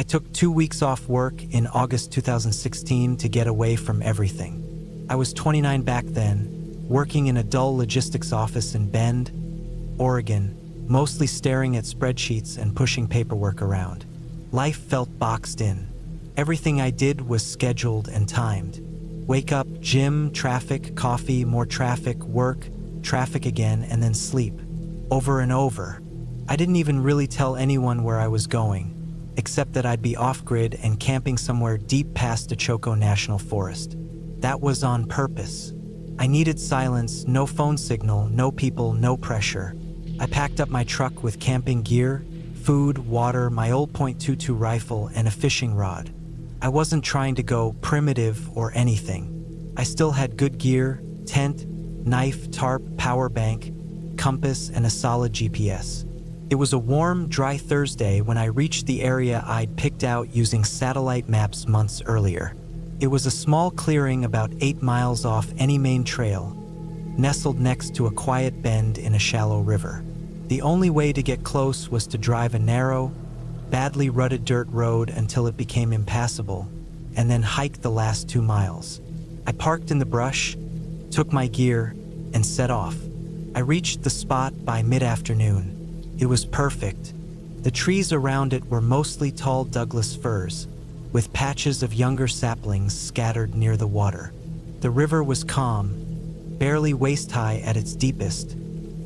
I took 2 weeks off work in August 2016 to get away from everything. I was 29 back then, working in a dull logistics office in Bend, Oregon, mostly staring at spreadsheets and pushing paperwork around. Life felt boxed in. Everything I did was scheduled and timed. Wake up, gym, traffic, coffee, more traffic, work, traffic again, and then sleep. Over and over. I didn't even really tell anyone where I was going, except that I'd be off-grid and camping somewhere deep past Choco National Forest. That was on purpose. I needed silence, no phone signal, no people, no pressure. I packed up my truck with camping gear, food, water, my old .22 rifle, and a fishing rod. I wasn't trying to go primitive or anything. I still had good gear, tent, knife, tarp, power bank, compass, and a solid GPS. It was a warm, dry Thursday when I reached the area I'd picked out using satellite maps months earlier. It was a small clearing about 8 miles off any main trail, nestled next to a quiet bend in a shallow river. The only way to get close was to drive a narrow, badly rutted dirt road until it became impassable, and then hike the last 2 miles. I parked in the brush, took my gear, and set off. I reached the spot by mid-afternoon. It was perfect. The trees around it were mostly tall Douglas firs, with patches of younger saplings scattered near the water. The river was calm, barely waist-high at its deepest,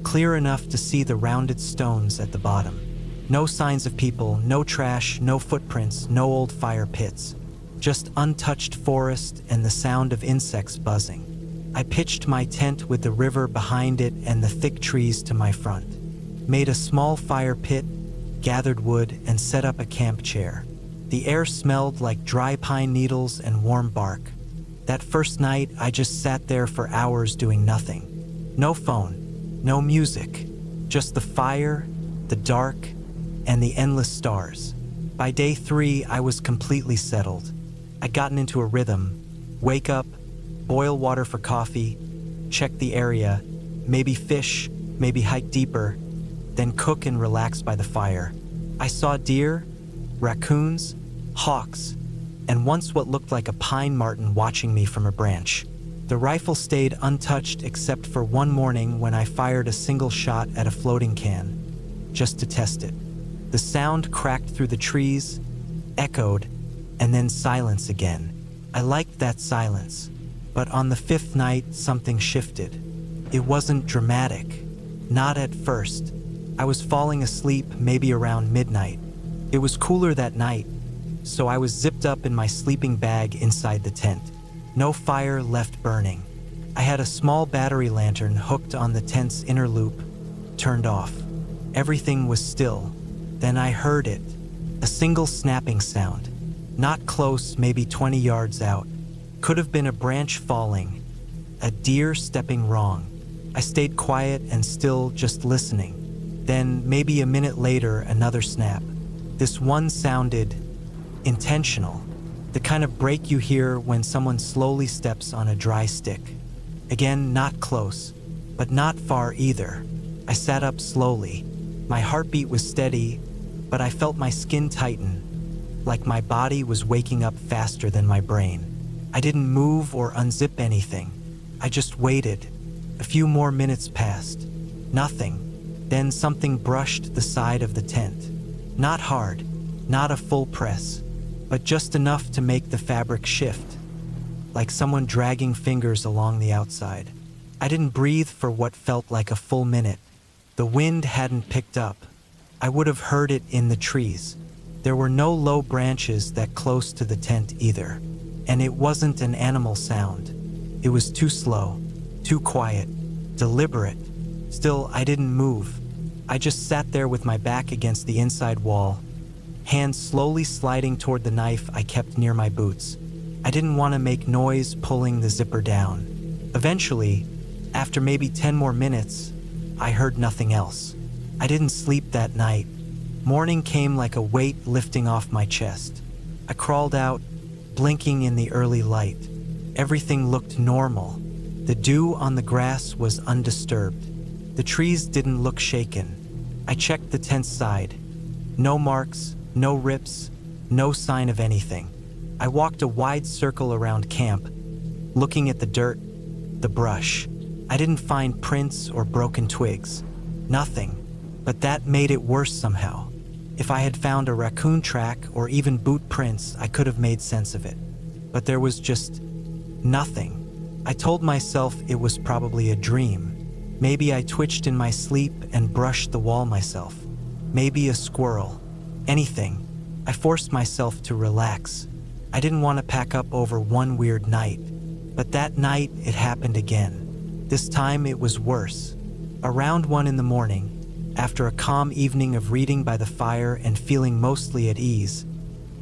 clear enough to see the rounded stones at the bottom. No signs of people, no trash, no footprints, no old fire pits. Just untouched forest and the sound of insects buzzing. I pitched my tent with the river behind it and the thick trees to my front. Made a small fire pit, gathered wood, and set up a camp chair. The air smelled like dry pine needles and warm bark. That first night, I just sat there for hours doing nothing. No phone, no music, just the fire, the dark, and the endless stars. By day 3, I was completely settled. I'd gotten into a rhythm. Wake up, boil water for coffee, check the area, maybe fish, maybe hike deeper, then cook and relax by the fire. I saw deer, raccoons, hawks, and once what looked like a pine marten watching me from a branch. The rifle stayed untouched except for one morning when I fired a single shot at a floating can, just to test it. The sound cracked through the trees, echoed, and then silence again. I liked that silence, but on the 5th night, something shifted. It wasn't dramatic, not at first. I was falling asleep maybe around midnight. It was cooler that night, so I was zipped up in my sleeping bag inside the tent. No fire left burning. I had a small battery lantern hooked on the tent's inner loop, turned off. Everything was still. Then I heard it, a single snapping sound. Not close, maybe 20 yards out. Could have been a branch falling, a deer stepping wrong. I stayed quiet and still, just listening. Then, maybe a minute later, another snap. This one sounded intentional, the kind of break you hear when someone slowly steps on a dry stick. Again, not close, but not far either. I sat up slowly. My heartbeat was steady, but I felt my skin tighten, like my body was waking up faster than my brain. I didn't move or unzip anything. I just waited. A few more minutes passed. Nothing. Then something brushed the side of the tent. Not hard, not a full press, but just enough to make the fabric shift, like someone dragging fingers along the outside. I didn't breathe for what felt like a full minute. The wind hadn't picked up. I would have heard it in the trees. There were no low branches that close to the tent either. And it wasn't an animal sound. It was too slow, too quiet, deliberate. Still, I didn't move. I just sat there with my back against the inside wall, hands slowly sliding toward the knife I kept near my boots. I didn't want to make noise pulling the zipper down. Eventually, after maybe 10 more minutes, I heard nothing else. I didn't sleep that night. Morning came like a weight lifting off my chest. I crawled out, blinking in the early light. Everything looked normal. The dew on the grass was undisturbed. The trees didn't look shaken. I checked the tent's side. No marks, no rips, No sign of anything. I walked a wide circle around camp, looking at the dirt, the brush. I didn't find prints or broken twigs. Nothing. But that made it worse somehow. If I had found a raccoon track or even boot prints, I could have made sense of it. But there was just nothing. I told myself it was probably a dream. Maybe I twitched in my sleep and brushed the wall myself. Maybe a squirrel. Anything. I forced myself to relax. I didn't want to pack up over one weird night. But that night, it happened again. This time it was worse. Around 1 in the morning, after a calm evening of reading by the fire and feeling mostly at ease,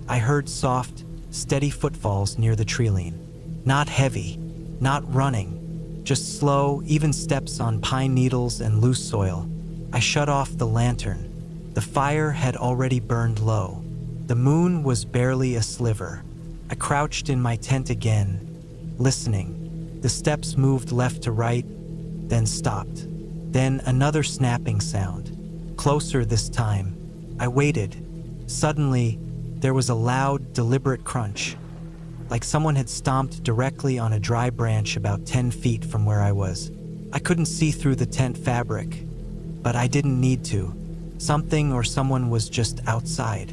I heard soft, steady footfalls near the tree-line. Not heavy, not running, just slow, even steps on pine needles and loose soil. I shut off the lantern. The fire had already burned low. The moon was barely a sliver. I crouched in my tent again, listening. The steps moved left to right, then stopped. Then another snapping sound. Closer this time. I waited. Suddenly, there was a loud, deliberate crunch, like someone had stomped directly on a dry branch about 10 feet from where I was. I couldn't see through the tent fabric, but I didn't need to. Something or someone was just outside.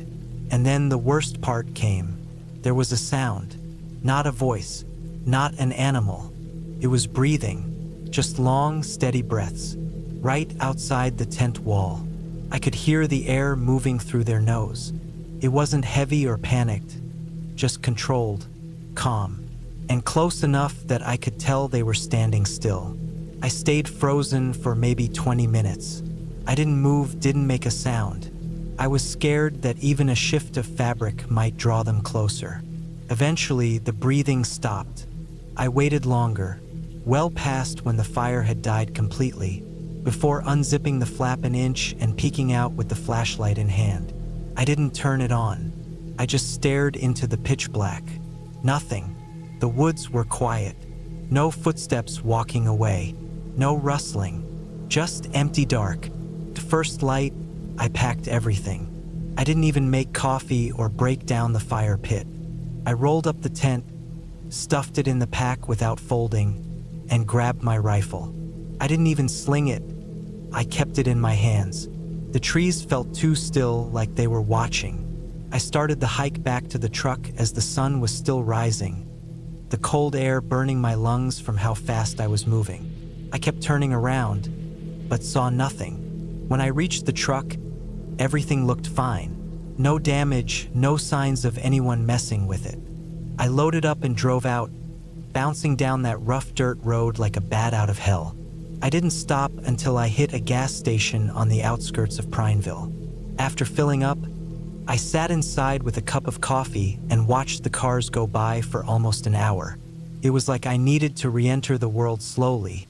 And then the worst part came. There was a sound, not a voice, not an animal. It was breathing, just long, steady breaths, right outside the tent wall. I could hear the air moving through their nose. It wasn't heavy or panicked, just controlled, calm, and close enough that I could tell they were standing still. I stayed frozen for maybe 20 minutes. I didn't move, didn't make a sound. I was scared that even a shift of fabric might draw them closer. Eventually, the breathing stopped. I waited longer, well past when the fire had died completely, before unzipping the flap an inch and peeking out with the flashlight in hand. I didn't turn it on. I just stared into the pitch black. Nothing. The woods were quiet. No footsteps walking away. No rustling. Just empty dark. The first light, I packed everything. I didn't even make coffee or break down the fire pit. I rolled up the tent, stuffed it in the pack without folding, and grabbed my rifle. I didn't even sling it. I kept it in my hands. The trees felt too still, like they were watching. I started the hike back to the truck as the sun was still rising, the cold air burning my lungs from how fast I was moving. I kept turning around, but saw nothing. When I reached the truck, everything looked fine. No damage, no signs of anyone messing with it. I loaded up and drove out, bouncing down that rough dirt road like a bat out of hell. I didn't stop until I hit a gas station on the outskirts of Prineville. After filling up, I sat inside with a cup of coffee and watched the cars go by for almost an hour. It was like I needed to re-enter the world slowly,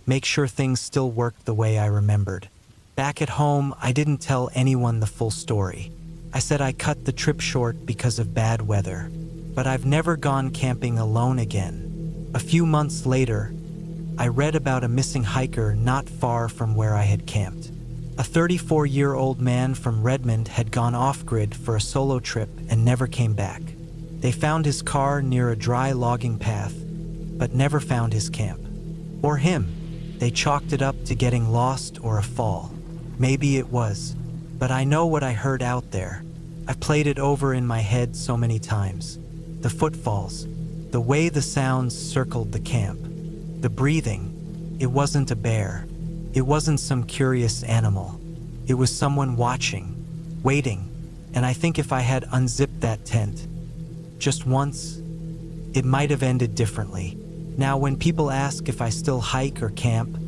make sure things still worked the way I remembered. Back at home, I didn't tell anyone the full story. I said I cut the trip short because of bad weather, but I've never gone camping alone again. A few months later, I read about a missing hiker not far from where I had camped. A 34-year-old man from Redmond had gone off-grid for a solo trip and never came back. They found his car near a dry logging path, but never found his camp. Or him. They chalked it up to getting lost or a fall. Maybe it was. But I know what I heard out there. I've played it over in my head so many times. The footfalls, the way the sounds circled the camp, the breathing. It wasn't a bear. It wasn't some curious animal. It was someone watching, waiting. And I think if I had unzipped that tent just once, it might have ended differently. Now, when people ask if I still hike or camp,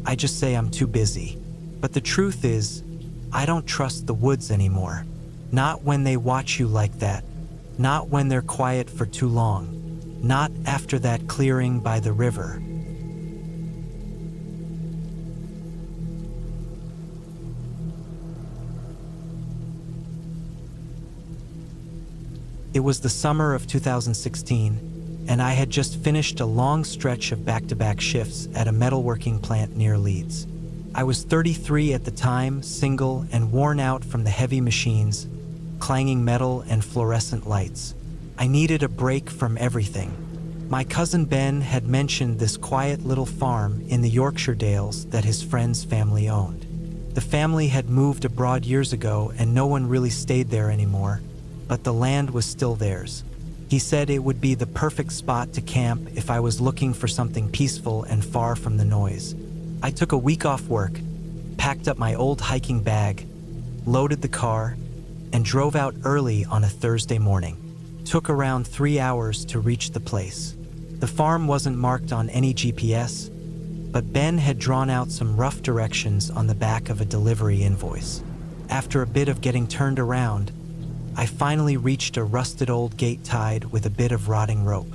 I just say I'm too busy. But the truth is, I don't trust the woods anymore. Not when they watch you like that. Not when they're quiet for too long. Not after that clearing by the river. It was the summer of 2016, and I had just finished a long stretch of back-to-back shifts at a metalworking plant near Leeds. I was 33 at the time, single and worn out from the heavy machines, clanging metal and fluorescent lights. I needed a break from everything. My cousin Ben had mentioned this quiet little farm in the Yorkshire Dales that his friend's family owned. The family had moved abroad years ago and no one really stayed there anymore, but the land was still theirs. He said it would be the perfect spot to camp if I was looking for something peaceful and far from the noise. I took a week off work, packed up my old hiking bag, loaded the car, and drove out early on a Thursday morning. Took around 3 hours to reach the place. The farm wasn't marked on any GPS, but Ben had drawn out some rough directions on the back of a delivery invoice. After a bit of getting turned around, I finally reached a rusted old gate tied with a bit of rotting rope.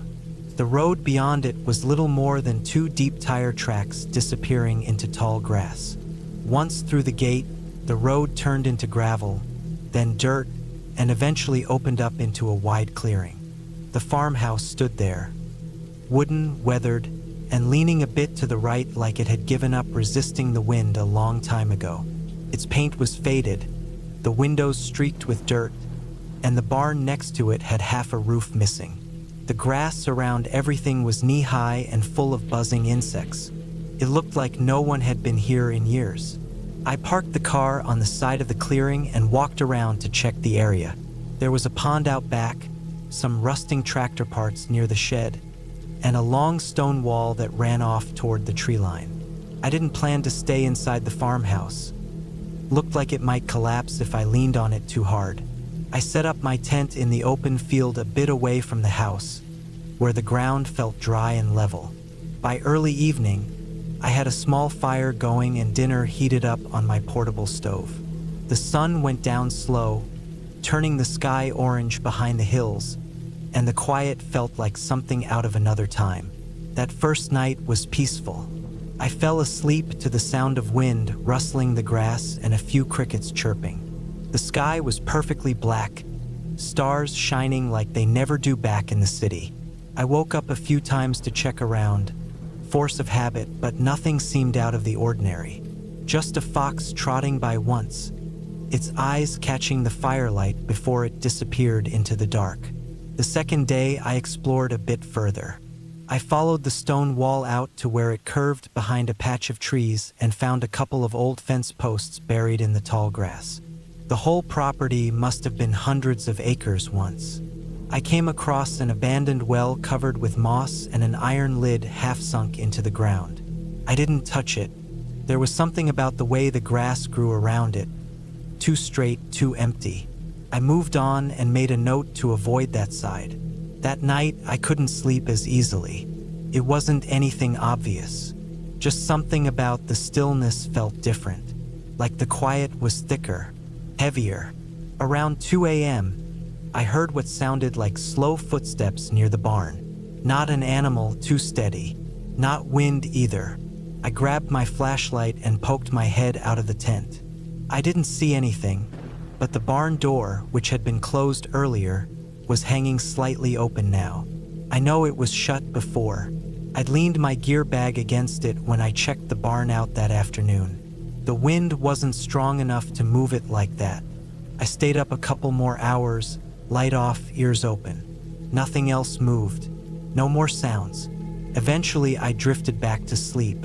The road beyond it was little more than 2 deep tire tracks disappearing into tall grass. Once through the gate, the road turned into gravel, then dirt, and eventually opened up into a wide clearing. The farmhouse stood there, wooden, weathered, and leaning a bit to the right like it had given up resisting the wind a long time ago. Its paint was faded, the windows streaked with dirt, and the barn next to it had half a roof missing. The grass around everything was knee-high and full of buzzing insects. It looked like no one had been here in years. I parked the car on the side of the clearing and walked around to check the area. There was a pond out back, some rusting tractor parts near the shed, and a long stone wall that ran off toward the tree line. I didn't plan to stay inside the farmhouse. Looked like it might collapse if I leaned on it too hard. I set up my tent in the open field a bit away from the house, where the ground felt dry and level. By early evening, I had a small fire going and dinner heated up on my portable stove. The sun went down slow, turning the sky orange behind the hills, and the quiet felt like something out of another time. That first night was peaceful. I fell asleep to the sound of wind rustling the grass and a few crickets chirping. The sky was perfectly black, stars shining like they never do back in the city. I woke up a few times to check around, force of habit, but nothing seemed out of the ordinary. Just a fox trotting by once, its eyes catching the firelight before it disappeared into the dark. The second day, I explored a bit further. I followed the stone wall out to where it curved behind a patch of trees and found a couple of old fence posts buried in the tall grass. The whole property must have been hundreds of acres once. I came across an abandoned well covered with moss and an iron lid half sunk into the ground. I didn't touch it. There was something about the way the grass grew around it. Too straight, too empty. I moved on and made a note to avoid that side. That night, I couldn't sleep as easily. It wasn't anything obvious. Just something about the stillness felt different. Like the quiet was thicker, heavier. Around 2 a.m., I heard what sounded like slow footsteps near the barn. Not an animal too steady. Not wind either. I grabbed my flashlight and poked my head out of the tent. I didn't see anything, but the barn door, which had been closed earlier, was hanging slightly open now. I know it was shut before. I'd leaned my gear bag against it when I checked the barn out that afternoon. The wind wasn't strong enough to move it like that. I stayed up a couple more hours, light off, ears open. Nothing else moved. No more sounds. Eventually, I drifted back to sleep.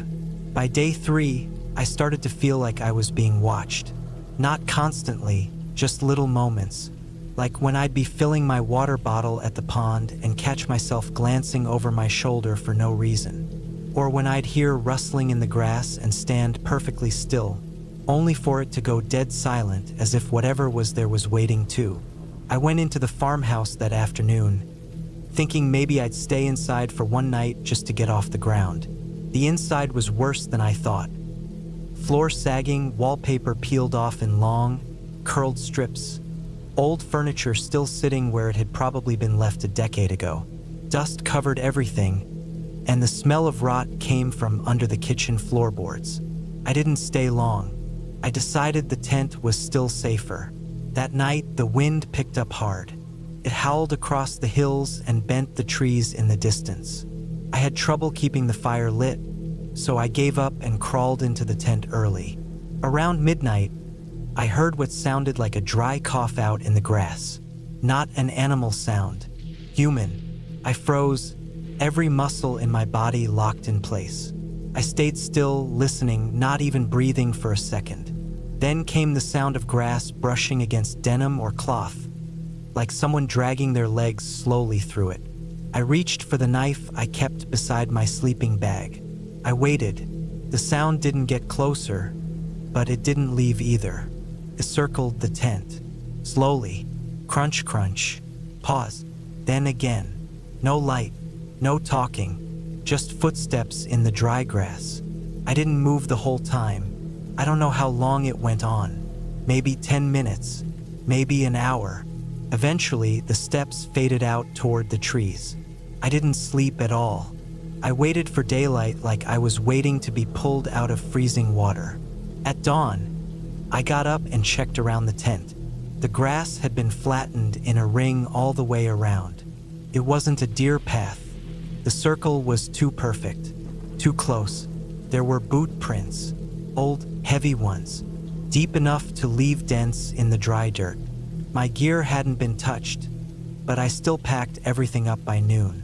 By day 3, I started to feel like I was being watched. Not constantly, just little moments. Like when I'd be filling my water bottle at the pond and catch myself glancing over my shoulder for no reason. Or when I'd hear rustling in the grass and stand perfectly still, only for it to go dead silent as if whatever was there was waiting too. I went into the farmhouse that afternoon, thinking maybe I'd stay inside for one night just to get off the ground. The inside was worse than I thought. Floor sagging, wallpaper peeled off in long, curled strips. Old furniture still sitting where it had probably been left a decade ago. Dust covered everything, and the smell of rot came from under the kitchen floorboards. I didn't stay long. I decided the tent was still safer. That night, the wind picked up hard. It howled across the hills and bent the trees in the distance. I had trouble keeping the fire lit, so I gave up and crawled into the tent early. Around midnight, I heard what sounded like a dry cough out in the grass. Not an animal sound. Human. I froze, every muscle in my body locked in place. I stayed still, listening, not even breathing for a second. Then came the sound of grass brushing against denim or cloth, like someone dragging their legs slowly through it. I reached for the knife I kept beside my sleeping bag. I waited. The sound didn't get closer, but it didn't leave either. It circled the tent. Slowly. Crunch, crunch. Pause. Then again. No light. No talking. Just footsteps in the dry grass. I didn't move the whole time. I don't know how long it went on. Maybe 10 minutes. Maybe an hour. Eventually, the steps faded out toward the trees. I didn't sleep at all. I waited for daylight like I was waiting to be pulled out of freezing water. At dawn, I got up and checked around the tent. The grass had been flattened in a ring all the way around. It wasn't a deer path. The circle was too perfect, too close. There were boot prints, old, heavy ones, deep enough to leave dents in the dry dirt. My gear hadn't been touched, but I still packed everything up by noon.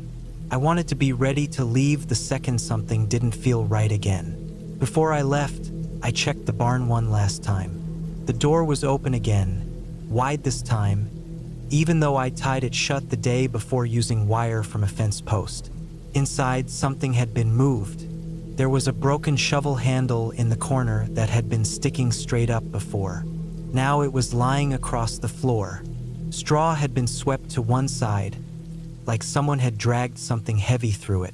I wanted to be ready to leave the second something didn't feel right again. Before I left, I checked the barn one last time. The door was open again, wide this time, even though I tied it shut the day before using wire from a fence post. Inside, something had been moved. There was a broken shovel handle in the corner that had been sticking straight up before. Now it was lying across the floor. Straw had been swept to one side, like someone had dragged something heavy through it.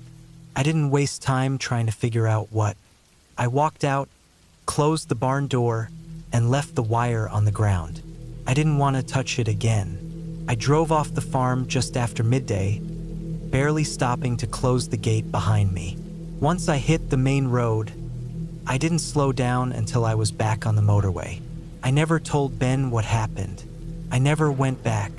I didn't waste time trying to figure out what. I walked out, closed the barn door, and left the wire on the ground. I didn't want to touch it again. I drove off the farm just after midday, barely stopping to close the gate behind me. Once I hit the main road, I didn't slow down until I was back on the motorway. I never told Ben what happened. I never went back.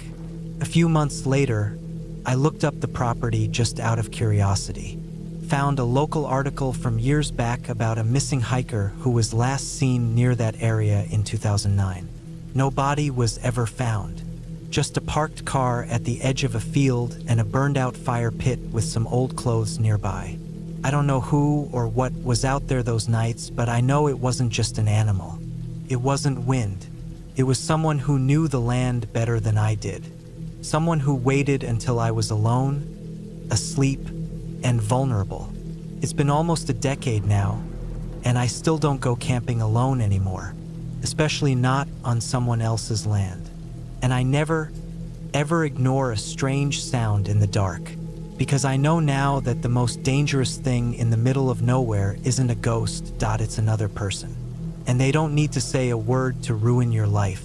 A few months later, I looked up the property just out of curiosity. Found a local article from years back about a missing hiker who was last seen near that area in 2009. No body was ever found. Just a parked car at the edge of a field and a burned-out fire pit with some old clothes nearby. I don't know who or what was out there those nights, but I know it wasn't just an animal. It wasn't wind. It was someone who knew the land better than I did. Someone who waited until I was alone, asleep, and vulnerable. It's been almost a decade now, and I still don't go camping alone anymore, especially not on someone else's land. And I never, ever ignore a strange sound in the dark, because I know now that the most dangerous thing in the middle of nowhere isn't a ghost, it's another person. And they don't need to say a word to ruin your life.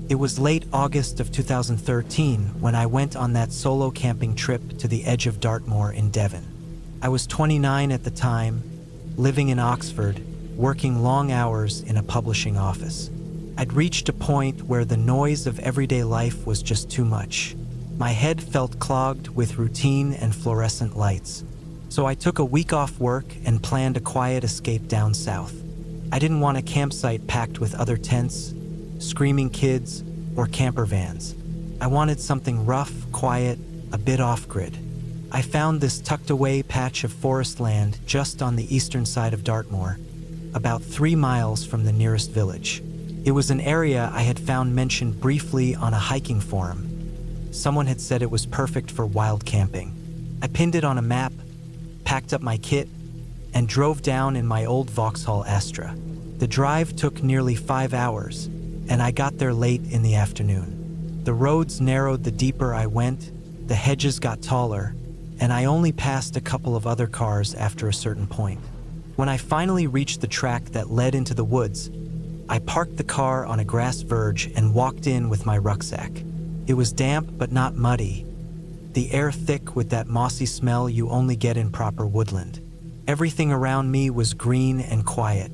It was late August of 2013 when I went on that solo camping trip to the edge of Dartmoor in Devon. I was 29 at the time, living in Oxford, working long hours in a publishing office. I'd reached a point where the noise of everyday life was just too much. My head felt clogged with routine and fluorescent lights. So I took a week off work and planned a quiet escape down south. I didn't want a campsite packed with other tents, screaming kids, or camper vans. I wanted something rough, quiet, a bit off-grid. I found this tucked-away patch of forest land just on the eastern side of Dartmoor, about 3 miles from the nearest village. It was an area I had found mentioned briefly on a hiking forum. Someone had said it was perfect for wild camping. I pinned it on a map, packed up my kit, and drove down in my old Vauxhall Astra. The drive took nearly 5 hours, and I got there late in the afternoon. The roads narrowed the deeper I went, the hedges got taller, and I only passed a couple of other cars after a certain point. When I finally reached the track that led into the woods, I parked the car on a grass verge and walked in with my rucksack. It was damp but not muddy, the air thick with that mossy smell you only get in proper woodland. Everything around me was green and quiet.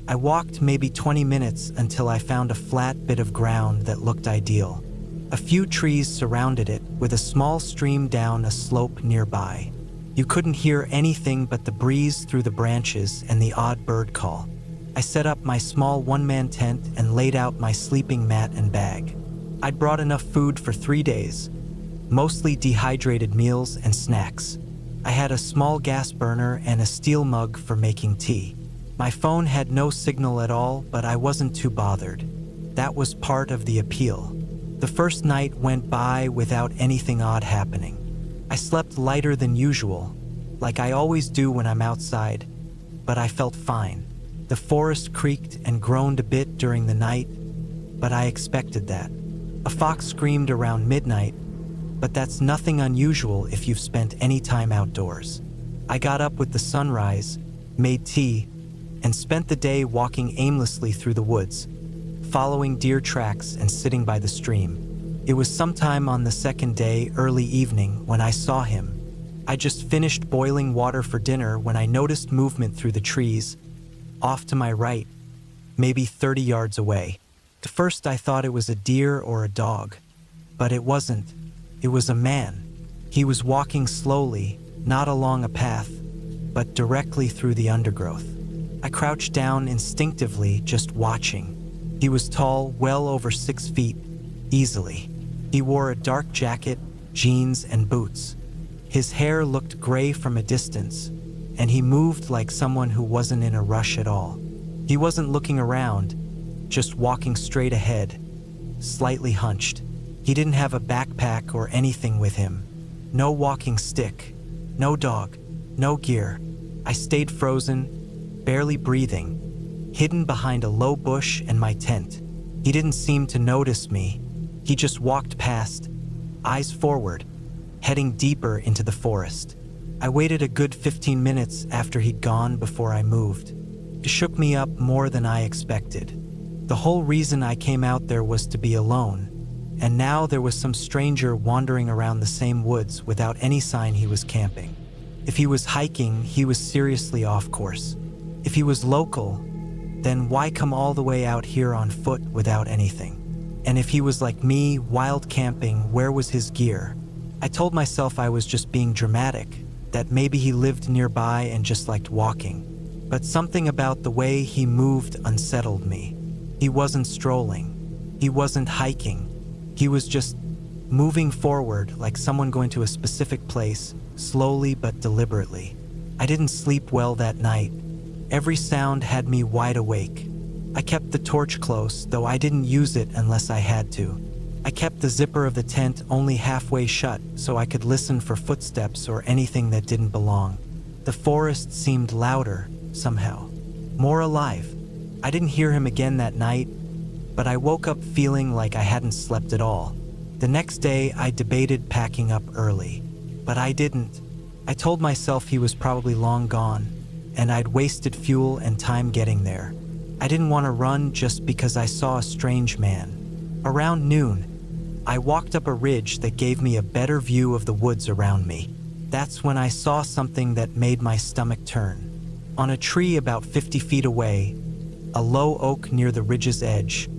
I walked maybe 20 minutes until I found a flat bit of ground that looked ideal. A A few trees surrounded it, with a small stream down a slope nearby. You couldn't hear anything but the breeze through the branches and the odd bird call. I set up my small one-man tent and laid out my sleeping mat and bag. I'd brought enough food for 3 days, mostly dehydrated meals and snacks. I had a small gas burner and a steel mug for making tea. My phone had no signal at all, but I wasn't too bothered. That was part of the appeal. The first night went by without anything odd happening. I slept lighter than usual, like I always do when I'm outside, but I felt fine. The forest creaked and groaned a bit during the night, but I expected that. A fox screamed around midnight, but that's nothing unusual if you've spent any time outdoors. I got up with the sunrise, made tea, and spent the day walking aimlessly through the woods, following deer tracks and sitting by the stream. It was sometime on the second day, early evening, when I saw him. I just finished boiling water for dinner when I noticed movement through the trees, off to my right, maybe 30 yards away. At first I thought it was a deer or a dog, but it wasn't. It was a man. He was walking slowly, not along a path, but directly through the undergrowth. I crouched down instinctively, just watching. He was tall, well over 6 feet, easily. He wore a dark jacket, jeans, and boots. His hair looked gray from a distance, and he moved like someone who wasn't in a rush at all. He wasn't looking around, just walking straight ahead, slightly hunched. He didn't have a backpack or anything with him. No walking stick, no dog, no gear. I stayed frozen, barely breathing, hidden behind a low bush and my tent. He didn't seem to notice me. He just walked past, eyes forward, heading deeper into the forest. I waited a good 15 minutes after he'd gone before I moved. It shook me up more than I expected. The whole reason I came out there was to be alone, and now there was some stranger wandering around the same woods without any sign he was camping. If he was hiking, he was seriously off course. If he was local, then why come all the way out here on foot without anything? And if he was like me, wild camping, where was his gear? I told myself I was just being dramatic, that maybe he lived nearby and just liked walking. But something about the way he moved unsettled me. He wasn't strolling. He wasn't hiking. He was just moving forward like someone going to a specific place, slowly but deliberately. I didn't sleep well that night. Every sound had me wide awake. I kept the torch close, though I didn't use it unless I had to. I kept the zipper of the tent only halfway shut so I could listen for footsteps or anything that didn't belong. The forest seemed louder, somehow. More alive. I didn't hear him again that night, but I woke up feeling like I hadn't slept at all. The next day, I debated packing up early, but I didn't. I told myself he was probably long gone, and I'd wasted fuel and time getting there. I didn't want to run just because I saw a strange man. Around noon, I walked up a ridge that gave me a better view of the woods around me. That's when I saw something that made my stomach turn. On a tree about 50 feet away, a low oak near the ridge's edge,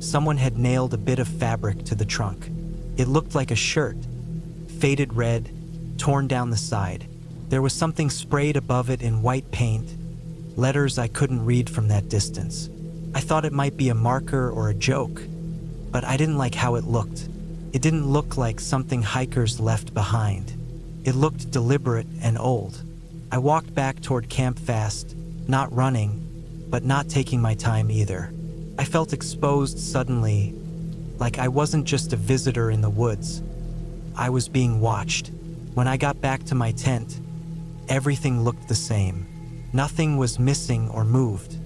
someone had nailed a bit of fabric to the trunk. It looked like a shirt, faded red, torn down the side. There was something sprayed above it in white paint, letters I couldn't read from that distance. I thought it might be a marker or a joke, but I didn't like how it looked. It didn't look like something hikers left behind. It looked deliberate and old. I walked back toward camp fast, not running, but not taking my time either. I felt exposed suddenly, like I wasn't just a visitor in the woods. I was being watched. When I got back to my tent, everything looked the same. Nothing was missing or moved,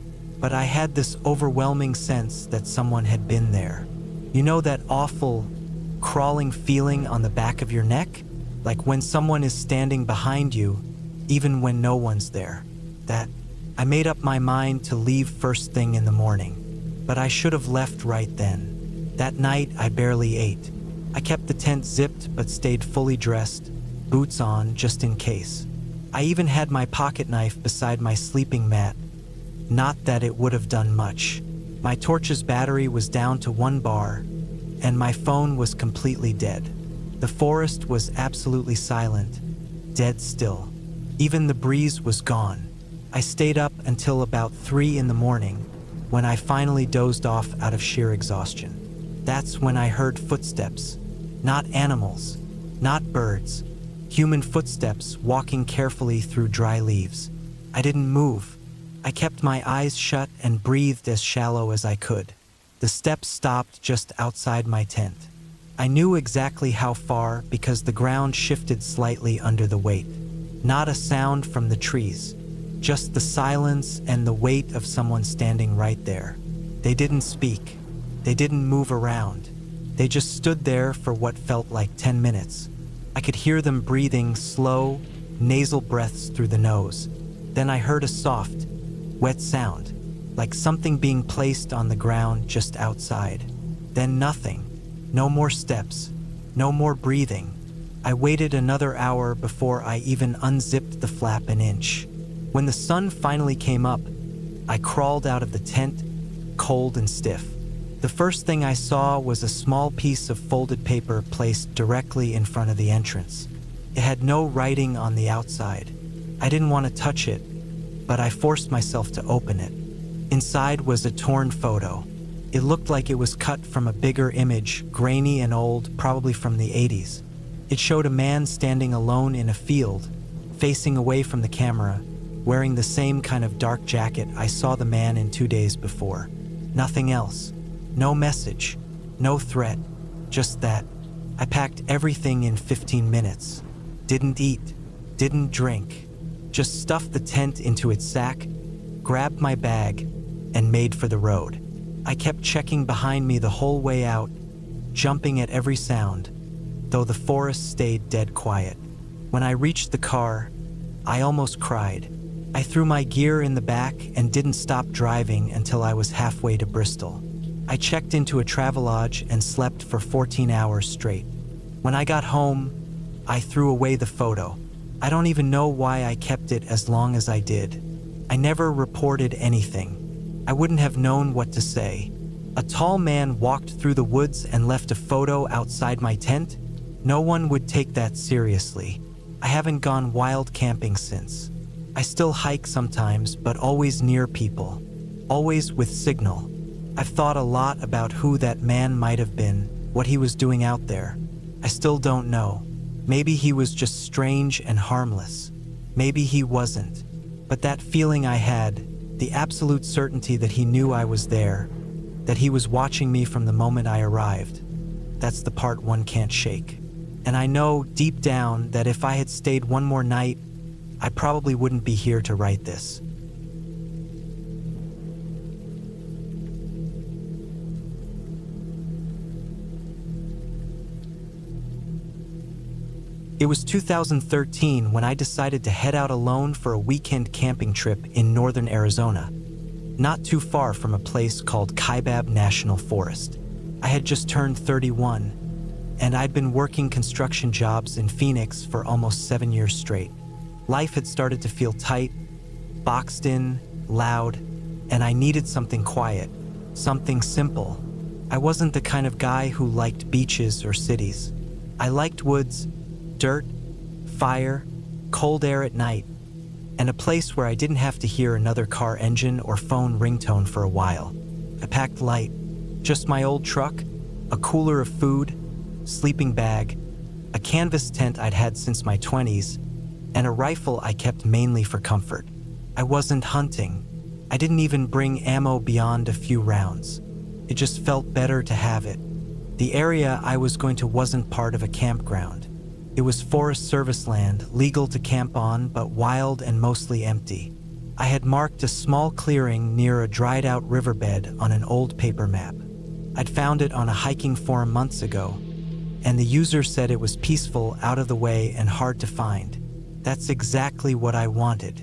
but I had this overwhelming sense that someone had been there. You know that awful, crawling feeling on the back of your neck? Like when someone is standing behind you, even when no one's there. I made up my mind to leave first thing in the morning, but I should have left right then. That night, I barely ate. I kept the tent zipped but stayed fully dressed, boots on just in case. I even had my pocket knife beside my sleeping mat. Not that it would have done much. My torch's battery was down to 1 bar, and my phone was completely dead. The forest was absolutely silent, dead still. Even the breeze was gone. I stayed up until about 3 in the morning, when I finally dozed off out of sheer exhaustion. That's when I heard footsteps. Not animals, not birds. Human footsteps walking carefully through dry leaves. I didn't move. I kept my eyes shut and breathed as shallow as I could. The steps stopped just outside my tent. I knew exactly how far because the ground shifted slightly under the weight. Not a sound from the trees, just the silence and the weight of someone standing right there. They didn't speak. They didn't move around. They just stood there for what felt like 10 minutes. I could hear them breathing slow, nasal breaths through the nose. Then I heard a soft, wet sound, like something being placed on the ground just outside. Then nothing. No more steps. No more breathing. I waited another hour before I even unzipped the flap an inch. When the sun finally came up, I crawled out of the tent, cold and stiff. The first thing I saw was a small piece of folded paper placed directly in front of the entrance. It had no writing on the outside. I didn't want to touch it, but I forced myself to open it. Inside was a torn photo. It looked like it was cut from a bigger image, grainy and old, probably from the 80s. It showed a man standing alone in a field, facing away from the camera, wearing the same kind of dark jacket I saw the man in 2 days before. Nothing else. No message. No threat. Just that. I packed everything in 15 minutes. Didn't eat. Didn't drink. Just stuffed the tent into its sack, grabbed my bag, and made for the road. I kept checking behind me the whole way out, jumping at every sound, though the forest stayed dead quiet. When I reached the car, I almost cried. I threw my gear in the back and didn't stop driving until I was halfway to Bristol. I checked into a Travelodge and slept for 14 hours straight. When I got home, I threw away the photo. I don't even know why I kept it as long as I did. I never reported anything. I wouldn't have known what to say. A tall man walked through the woods and left a photo outside my tent? No one would take that seriously. I haven't gone wild camping since. I still hike sometimes, but always near people. Always with signal. I've thought a lot about who that man might have been, what he was doing out there. I still don't know. Maybe he was just strange and harmless. Maybe he wasn't. But that feeling I had, the absolute certainty that he knew I was there, that he was watching me from the moment I arrived, that's the part one can't shake. And I know deep down that if I had stayed one more night, I probably wouldn't be here to write this. It was 2013 when I decided to head out alone for a weekend camping trip in northern Arizona, not too far from a place called Kaibab National Forest. I had just turned 31, and I'd been working construction jobs in Phoenix for almost 7 years straight. Life had started to feel tight, boxed in, loud, and I needed something quiet, something simple. I wasn't the kind of guy who liked beaches or cities. I liked woods, dirt, fire, cold air at night, and a place where I didn't have to hear another car engine or phone ringtone for a while. I packed light, just my old truck, a cooler of food, sleeping bag, a canvas tent I'd had since my 20s, and a rifle I kept mainly for comfort. I wasn't hunting. I didn't even bring ammo beyond a few rounds. It just felt better to have it. The area I was going to wasn't part of a campground. It was Forest Service land, legal to camp on, but wild and mostly empty. I had marked a small clearing near a dried-out riverbed on an old paper map. I'd found it on a hiking forum months ago, and the user said it was peaceful, out of the way, and hard to find. That's exactly what I wanted.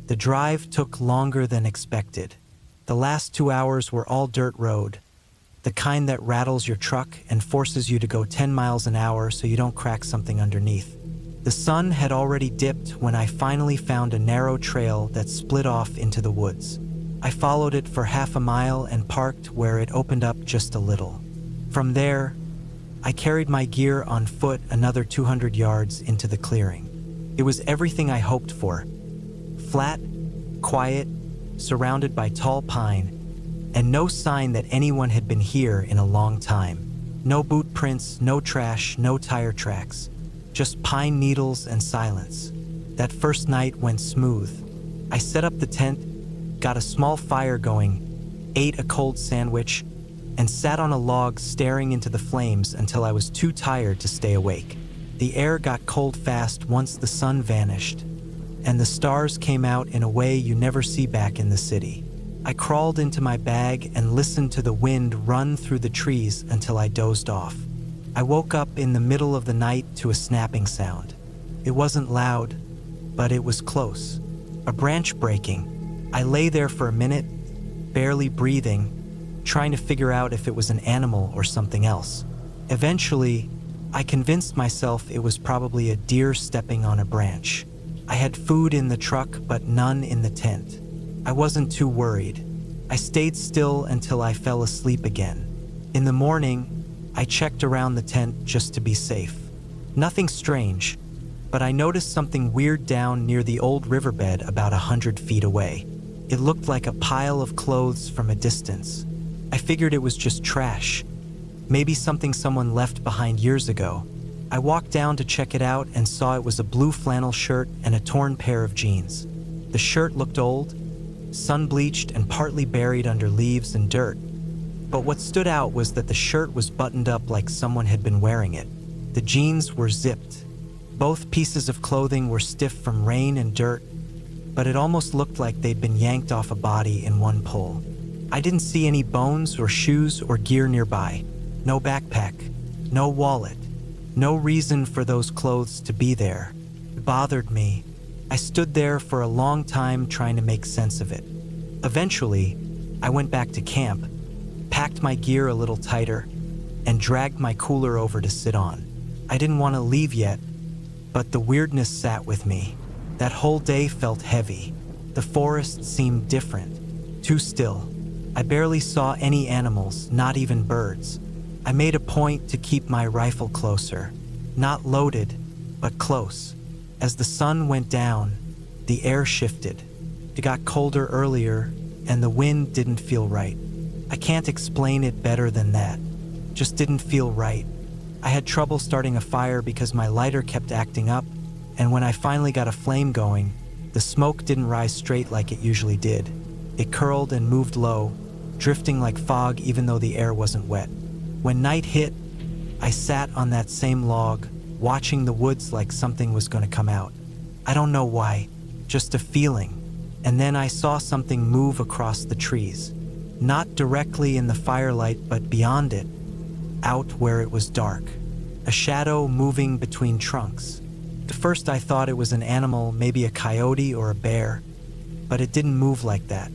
The drive took longer than expected. The last 2 hours were all dirt road, the kind that rattles your truck and forces you to go 10 miles an hour so you don't crack something underneath. The sun had already dipped when I finally found a narrow trail that split off into the woods. I followed it for half a mile and parked where it opened up just a little. From there, I carried my gear on foot another 200 yards into the clearing. It was everything I hoped for. Flat, quiet, surrounded by tall pine, and no sign that anyone had been here in a long time. No boot prints, no trash, no tire tracks. Just pine needles and silence. That first night went smooth. I set up the tent, got a small fire going, ate a cold sandwich, and sat on a log staring into the flames until I was too tired to stay awake. The air got cold fast once the sun vanished, and the stars came out in a way you never see back in the city. I crawled into my bag and listened to the wind run through the trees until I dozed off. I woke up in the middle of the night to a snapping sound. It wasn't loud, but it was close. A branch breaking. I lay there for a minute, barely breathing, trying to figure out if it was an animal or something else. Eventually, I convinced myself it was probably a deer stepping on a branch. I had food in the truck, but none in the tent. I wasn't too worried. I stayed still until I fell asleep again. In the morning, I checked around the tent just to be safe. Nothing strange, but I noticed something weird down near the old riverbed about 100 feet away. It looked like a pile of clothes from a distance. I figured it was just trash. Maybe something someone left behind years ago. I walked down to check it out and saw it was a blue flannel shirt and a torn pair of jeans. The shirt looked old, sun-bleached and partly buried under leaves and dirt. But what stood out was that the shirt was buttoned up like someone had been wearing it. The jeans were zipped. Both pieces of clothing were stiff from rain and dirt, but it almost looked like they'd been yanked off a body in one pull. I didn't see any bones or shoes or gear nearby. No backpack, no wallet, no reason for those clothes to be there. It bothered me. I stood there for a long time trying to make sense of it. Eventually, I went back to camp, packed my gear a little tighter, and dragged my cooler over to sit on. I didn't want to leave yet, but the weirdness sat with me. That whole day felt heavy. The forest seemed different, too still. I barely saw any animals, not even birds. I made a point to keep my rifle closer. Not loaded, but close. As the sun went down, the air shifted. It got colder earlier, and the wind didn't feel right. I can't explain it better than that. Just didn't feel right. I had trouble starting a fire because my lighter kept acting up, and when I finally got a flame going, the smoke didn't rise straight like it usually did. It curled and moved low, drifting like fog even though the air wasn't wet. When night hit, I sat on that same log, watching the woods like something was going to come out. I don't know why, just a feeling. And then I saw something move across the trees. Not directly in the firelight, but beyond it, out where it was dark. A shadow moving between trunks. At first I thought it was an animal, maybe a coyote or a bear, but it didn't move like that.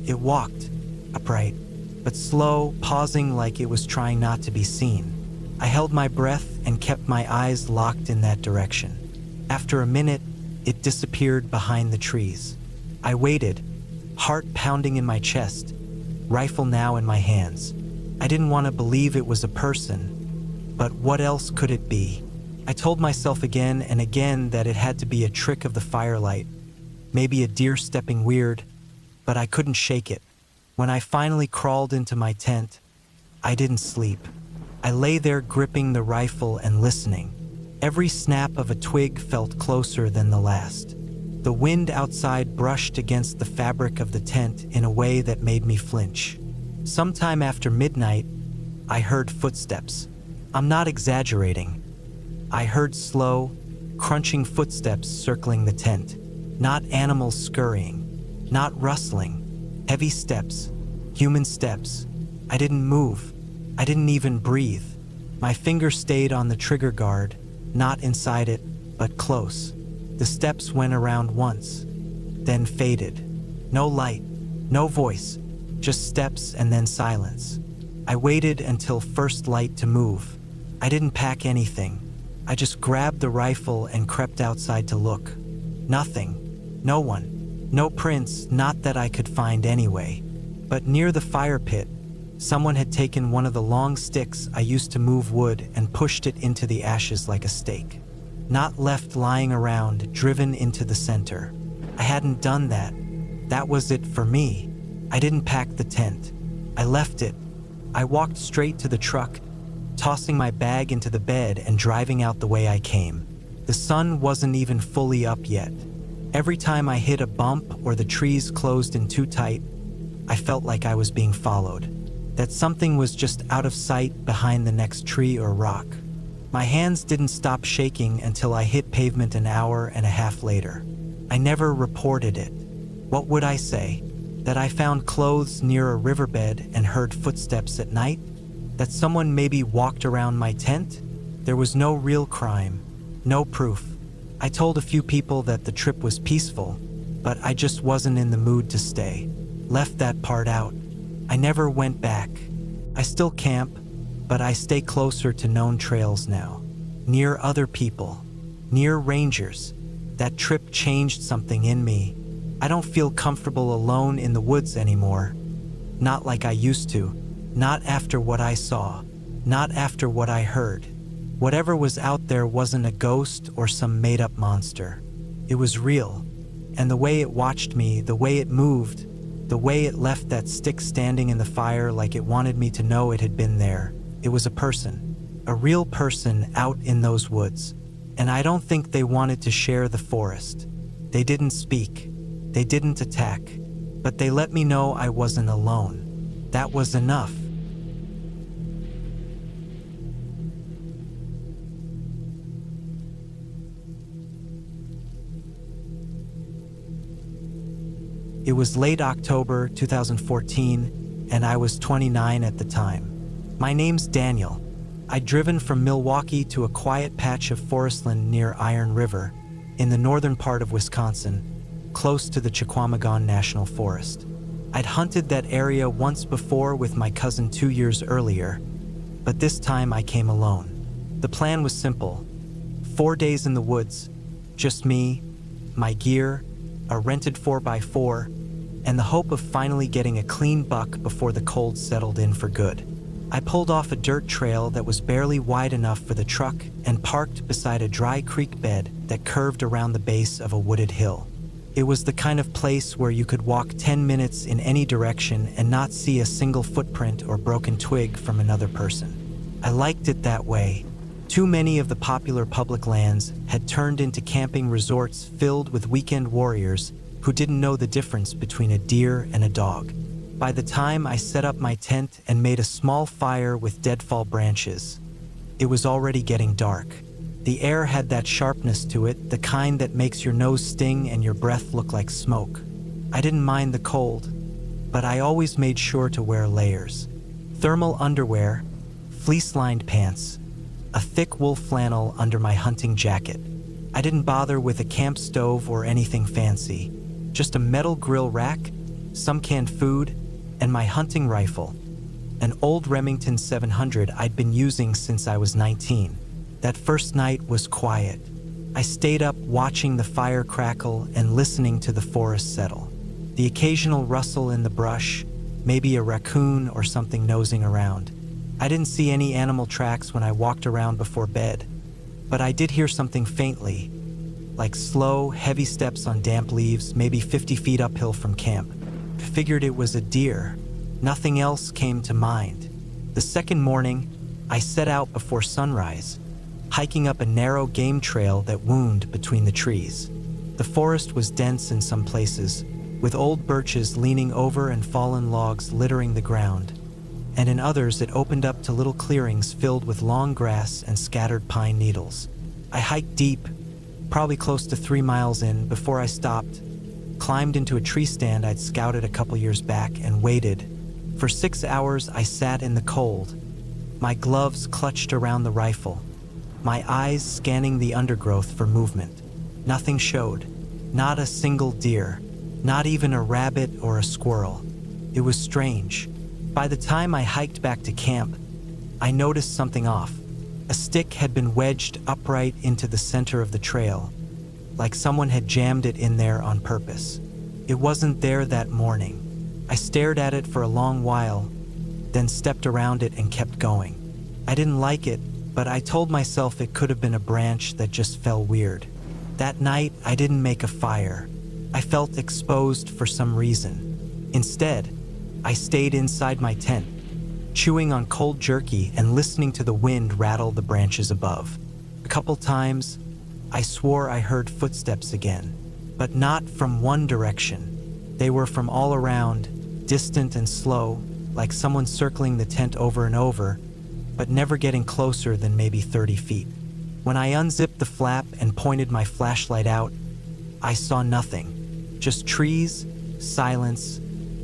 It walked, upright, but slow, pausing like it was trying not to be seen. I held my breath and kept my eyes locked in that direction. After a minute, it disappeared behind the trees. I waited, heart pounding in my chest, rifle now in my hands. I didn't want to believe it was a person, but what else could it be? I told myself again and again that it had to be a trick of the firelight, maybe a deer stepping weird, but I couldn't shake it. When I finally crawled into my tent, I didn't sleep. I lay there gripping the rifle and listening. Every snap of a twig felt closer than the last. The wind outside brushed against the fabric of the tent in a way that made me flinch. Sometime after midnight, I heard footsteps. I'm not exaggerating. I heard slow, crunching footsteps circling the tent. Not animals scurrying, not rustling. Heavy steps, human steps. I didn't move. I didn't even breathe. My finger stayed on the trigger guard, not inside it, but close. The steps went around once, then faded. No light, no voice, just steps and then silence. I waited until first light to move. I didn't pack anything. I just grabbed the rifle and crept outside to look. Nothing, no one, no prints, not that I could find anyway. But near the fire pit, Someone had taken one of the long sticks I used to move wood and pushed it into the ashes like a stake. Not left lying around, driven into the center. I hadn't done that. That was it for me. I didn't pack the tent. I left it. I walked straight to the truck, tossing my bag into the bed and driving out the way I came. The sun wasn't even fully up yet. Every time I hit a bump or the trees closed in too tight, I felt like I was being followed. That something was just out of sight behind the next tree or rock. My hands didn't stop shaking until I hit pavement an hour and a half later. I never reported it. What would I say? That I found clothes near a riverbed and heard footsteps at night? That someone maybe walked around my tent? There was no real crime, no proof. I told a few people that the trip was peaceful, but I just wasn't in the mood to stay. Left that part out. I never went back. I still camp, but I stay closer to known trails now. Near other people, near rangers. That trip changed something in me. I don't feel comfortable alone in the woods anymore. Not like I used to. Not after what I saw. Not after what I heard. Whatever was out there wasn't a ghost or some made-up monster. It was real. And the way it watched me, the way it moved, the way it left that stick standing in the fire like it wanted me to know it had been there. It was a person. A real person out in those woods. And I don't think they wanted to share the forest. They didn't speak. They didn't attack. But they let me know I wasn't alone. That was enough. It was late October 2014, and I was 29 at the time. My name's Daniel. I'd driven from Milwaukee to a quiet patch of forestland near Iron River, in the northern part of Wisconsin, close to the Chequamegon National Forest. I'd hunted that area once before with my cousin 2 years earlier, but this time I came alone. The plan was simple. 4 days in the woods, just me, my gear, a rented 4x4, and the hope of finally getting a clean buck before the cold settled in for good. I pulled off a dirt trail that was barely wide enough for the truck and parked beside a dry creek bed that curved around the base of a wooded hill. It was the kind of place where you could walk 10 minutes in any direction and not see a single footprint or broken twig from another person. I liked it that way. Too many of the popular public lands had turned into camping resorts filled with weekend warriors who didn't know the difference between a deer and a dog. By the time I set up my tent and made a small fire with deadfall branches, it was already getting dark. The air had that sharpness to it, the kind that makes your nose sting and your breath look like smoke. I didn't mind the cold, but I always made sure to wear layers. Thermal underwear, fleece-lined pants, a thick wool flannel under my hunting jacket. I didn't bother with a camp stove or anything fancy, just a metal grill rack, some canned food, and my hunting rifle, an old Remington 700 I'd been using since I was 19. That first night was quiet. I stayed up watching the fire crackle and listening to the forest settle. The occasional rustle in the brush, maybe a raccoon or something nosing around. I didn't see any animal tracks when I walked around before bed, but I did hear something faintly, like slow, heavy steps on damp leaves, maybe 50 feet uphill from camp. Figured it was a deer. Nothing else came to mind. The second morning, I set out before sunrise, hiking up a narrow game trail that wound between the trees. The forest was dense in some places, with old birches leaning over and fallen logs littering the ground, and in others it opened up to little clearings filled with long grass and scattered pine needles. I hiked deep, probably close to 3 miles in, before I stopped, climbed into a tree stand I'd scouted a couple years back, and waited. For 6 hours I sat in the cold, my gloves clutched around the rifle, my eyes scanning the undergrowth for movement. Nothing showed, not a single deer, not even a rabbit or a squirrel. It was strange. By the time I hiked back to camp, I noticed something off. A stick had been wedged upright into the center of the trail, like someone had jammed it in there on purpose. It wasn't there that morning. I stared at it for a long while, then stepped around it and kept going. I didn't like it, but I told myself it could have been a branch that just fell weird. That night, I didn't make a fire. I felt exposed for some reason. Instead, I stayed inside my tent, chewing on cold jerky and listening to the wind rattle the branches above. A couple times, I swore I heard footsteps again, but not from one direction. They were from all around, distant and slow, like someone circling the tent over and over, but never getting closer than maybe 30 feet. When I unzipped the flap and pointed my flashlight out, I saw nothing, just trees, silence,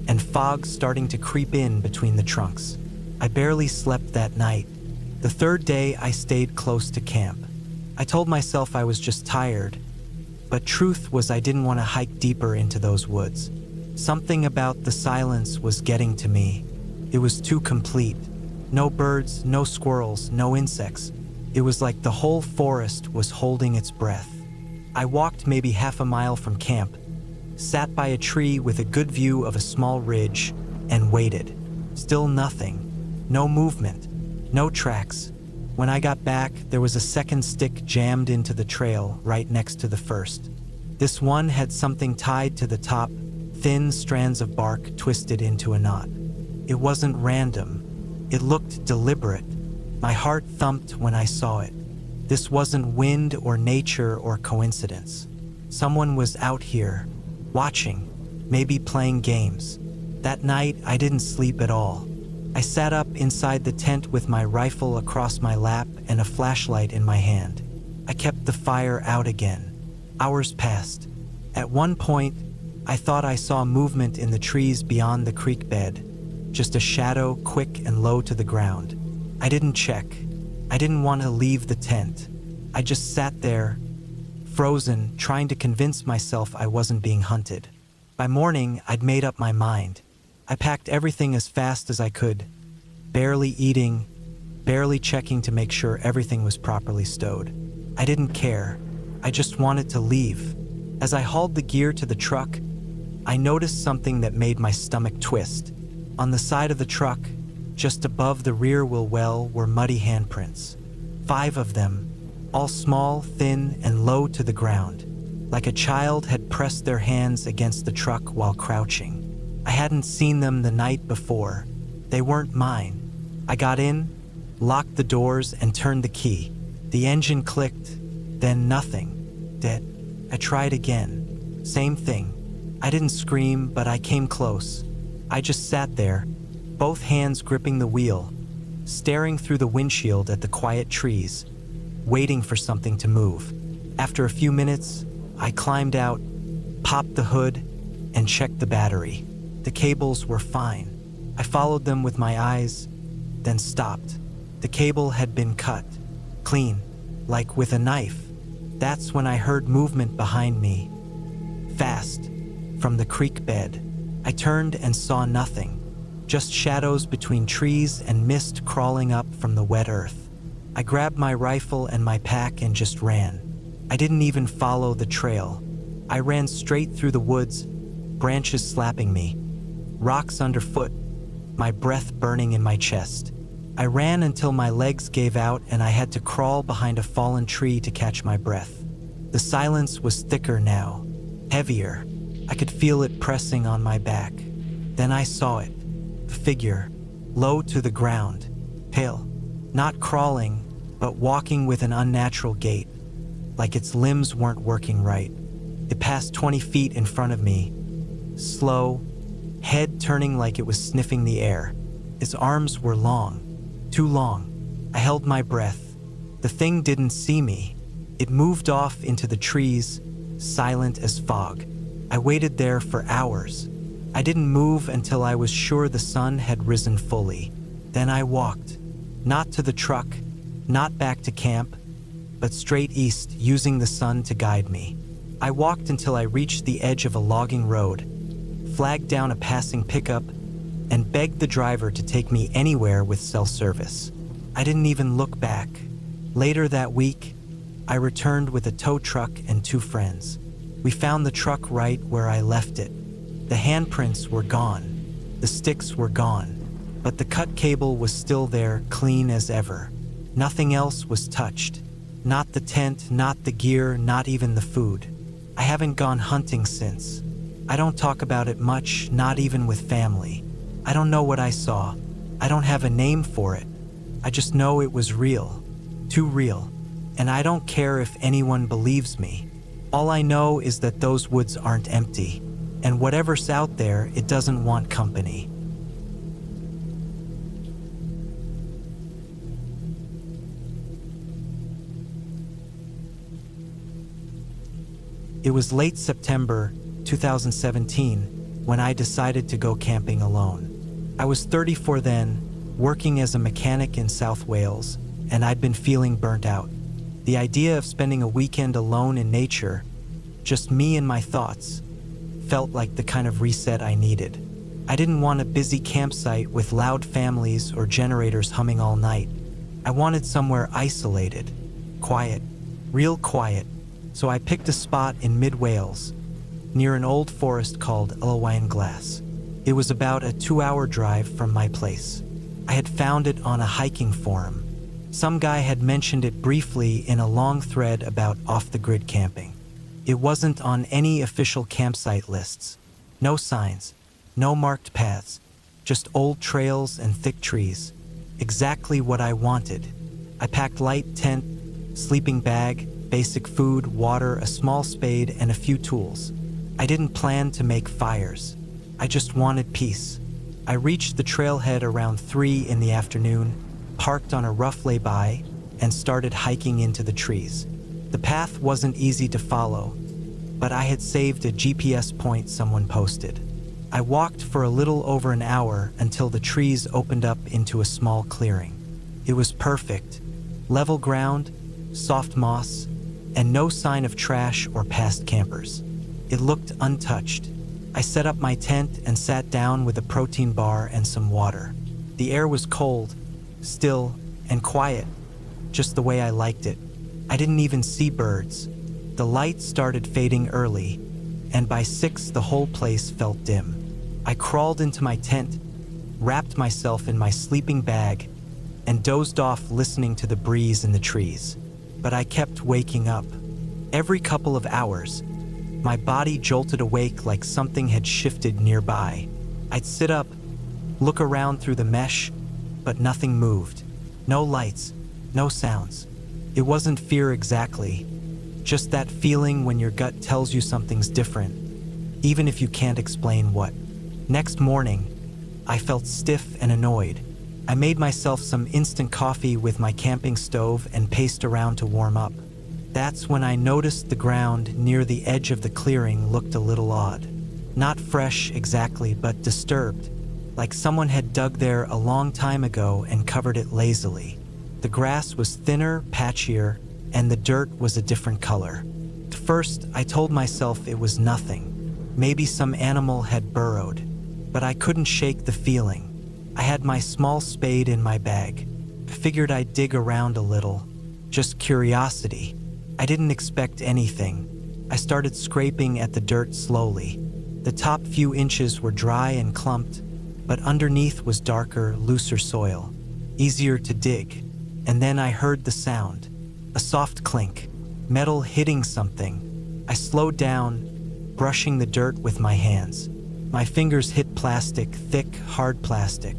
and fog starting to creep in between the trunks. I barely slept that night. The third day, I stayed close to camp. I told myself I was just tired, but truth was I didn't want to hike deeper into those woods. Something about the silence was getting to me. It was too complete. No birds, no squirrels, no insects. It was like the whole forest was holding its breath. I walked maybe half a mile from camp, sat by a tree with a good view of a small ridge, and waited. Still nothing. No movement. No tracks. When I got back, there was a second stick jammed into the trail right next to the first. This one had something tied to the top, thin strands of bark twisted into a knot. It wasn't random. It looked deliberate. My heart thumped when I saw it. This wasn't wind or nature or coincidence. Someone was out here, watching, maybe playing games. That night, I didn't sleep at all. I sat up inside the tent with my rifle across my lap and a flashlight in my hand. I kept the fire out again. Hours passed. At one point, I thought I saw movement in the trees beyond the creek bed. Just a shadow, quick and low to the ground. I didn't check. I didn't want to leave the tent. I just sat there, frozen, trying to convince myself I wasn't being hunted. By morning, I'd made up my mind. I packed everything as fast as I could, barely eating, barely checking to make sure everything was properly stowed. I didn't care. I just wanted to leave. As I hauled the gear to the truck, I noticed something that made my stomach twist. On the side of the truck, just above the rear wheel well, were muddy handprints. 5 of them, all small, thin, and low to the ground, like a child had pressed their hands against the truck while crouching. I hadn't seen them the night before. They weren't mine. I got in, locked the doors, and turned the key. The engine clicked, then nothing. Dead. I tried again. Same thing. I didn't scream, but I came close. I just sat there, both hands gripping the wheel, staring through the windshield at the quiet trees, waiting for something to move. After a few minutes, I climbed out, popped the hood, and checked the battery. The cables were fine. I followed them with my eyes, then stopped. The cable had been cut, clean, like with a knife. That's when I heard movement behind me. Fast, from the creek bed. I turned and saw nothing, just shadows between trees and mist crawling up from the wet earth. I grabbed my rifle and my pack and just ran. I didn't even follow the trail. I ran straight through the woods, branches slapping me, rocks underfoot, my breath burning in my chest. I ran until my legs gave out and I had to crawl behind a fallen tree to catch my breath. The silence was thicker now, heavier. I could feel it pressing on my back. Then I saw it, a figure, low to the ground, pale, not crawling, but walking with an unnatural gait, like its limbs weren't working right. It passed 20 feet in front of me, slow, head turning like it was sniffing the air. Its arms were long, too long. I held my breath. The thing didn't see me. It moved off into the trees, silent as fog. I waited there for hours. I didn't move until I was sure the sun had risen fully. Then I walked, not to the truck, not back to camp, but straight east, using the sun to guide me. I walked until I reached the edge of a logging road, flagged down a passing pickup, and begged the driver to take me anywhere with cell service. I didn't even look back. Later that week, I returned with a tow truck and 2 friends. We found the truck right where I left it. The handprints were gone. The sticks were gone. but the cut cable was still there, clean as ever. Nothing else was touched. Not the tent, not the gear, not even the food. I haven't gone hunting since. I don't talk about it much, not even with family. I don't know what I saw. I don't have a name for it. I just know it was real. Too real. And I don't care if anyone believes me. All I know is that those woods aren't empty. And whatever's out there, it doesn't want company. It was late September 2017 when I decided to go camping alone. I was 34 then, working as a mechanic in South Wales, and I'd been feeling burnt out. The idea of spending a weekend alone in nature, just me and my thoughts, felt like the kind of reset I needed. I didn't want a busy campsite with loud families or generators humming all night. I wanted somewhere isolated, quiet, real quiet. So I picked a spot in mid-Wales, near an old forest called Llywelyn Glass. It was about a 2-hour drive from my place. I had found it on a hiking forum. Some guy had mentioned it briefly in a long thread about off-the-grid camping. It wasn't on any official campsite lists. No signs, no marked paths, just old trails and thick trees. Exactly what I wanted. I packed light tent, sleeping bag, basic food, water, a small spade, and a few tools. I didn't plan to make fires. I just wanted peace. I reached the trailhead around 3 in the afternoon, parked on a rough lay-by, and started hiking into the trees. The path wasn't easy to follow, but I had saved a GPS point someone posted. I walked for a little over an hour until the trees opened up into a small clearing. It was perfect. Level ground, soft moss, and no sign of trash or past campers. It looked untouched. I set up my tent and sat down with a protein bar and some water. The air was cold, still, and quiet, just the way I liked it. I didn't even see birds. The light started fading early, and by 6 the whole place felt dim. I crawled into my tent, wrapped myself in my sleeping bag, and dozed off listening to the breeze in the trees. But I kept waking up. Every couple of hours, my body jolted awake like something had shifted nearby. I'd sit up, look around through the mesh, but nothing moved. No lights, no sounds. It wasn't fear exactly, just that feeling when your gut tells you something's different, even if you can't explain what. Next morning, I felt stiff and annoyed. I made myself some instant coffee with my camping stove and paced around to warm up. That's when I noticed the ground near the edge of the clearing looked a little odd. Not fresh exactly, but disturbed, like someone had dug there a long time ago and covered it lazily. The grass was thinner, patchier, and the dirt was a different color. At first, I told myself it was nothing. Maybe some animal had burrowed, but I couldn't shake the feeling. I had my small spade in my bag. I figured I'd dig around a little. Just curiosity. I didn't expect anything. I started scraping at the dirt slowly. The top few inches were dry and clumped, but underneath was darker, looser soil. Easier to dig. And then I heard the sound. A soft clink. Metal hitting something. I slowed down, brushing the dirt with my hands. My fingers hit plastic, thick, hard plastic.